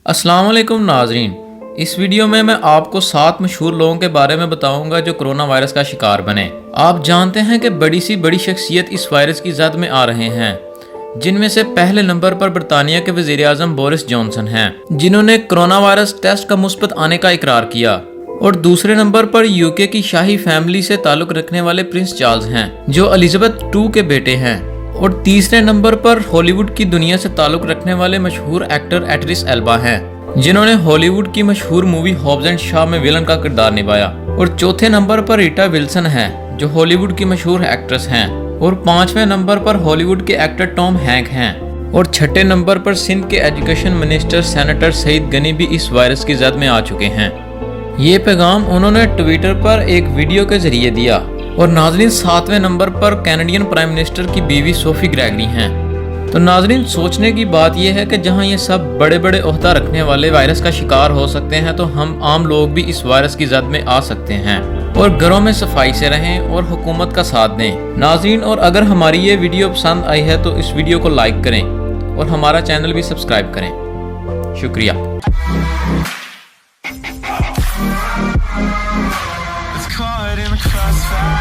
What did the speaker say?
अस्सलाम वालेकुम नाजरीन। इस वीडियो में मैं आपको 7 मशहूर लोगों के बारे में बताऊंगा जो कोरोना वायरस का शिकार बने। आप जानते हैं कि बड़ी सी बड़ी शख्सियत इस वायरस की जद में आ रहे हैं, जिनमें से पहले नंबर पर बरतानिया के वजीर आजम बोरिस जॉनसन हैं, जिन्होंने कोरोना वायरस टेस्ट का मुस्बत आने का इकरार किया। और दूसरे नंबर पर यूके की शाही फैमिली से ताल्लुक रखने वाले प्रिंस चार्ल्स हैं, जो एलिजाबेथ II के बेटे हैं। और तीसरे नंबर पर हॉलीवुड की दुनिया से ताल्लुक रखने वाले मशहूर एक्टर इद्रिस एल्बा हैं, जिन्होंने हॉलीवुड की मशहूर मूवी हॉब्स एंड शॉ में विलन का किरदार निभाया। और चौथे नंबर पर रीटा विल्सन हैं, जो हॉलीवुड की मशहूर एक्ट्रेस हैं। और पांचवें नंबर पर हॉलीवुड के एक्टर टॉम हैंक हैं। और छठे नंबर पर सिंध के education minister senator Saeed Ghani भी इस वायरस की जद में आ चुके हैं। ये पैगाम उन्होंने ट्विटर पर एक वीडियो के जरिए दिया। और नाजरीन, 7वें नंबर पर कैनेडियन प्राइम मिनिस्टर की बीवी सोफी ग्रेगरी हैं। तो नाजरीन, सोचने की बात यह है कि जहां ये सब बड़े बड़े ओहदा रखने वाले वायरस का शिकार हो सकते हैं, तो हम आम लोग भी इस वायरस की जद में आ सकते हैं। और घरों में सफाई से रहें और हुकूमत का साथ दें नाजरीन। और अगर हमारी ये वीडियो पसंद आई है तो इस वीडियो को लाइक करें और हमारा चैनल भी सब्सक्राइब करें। शुक्रिया।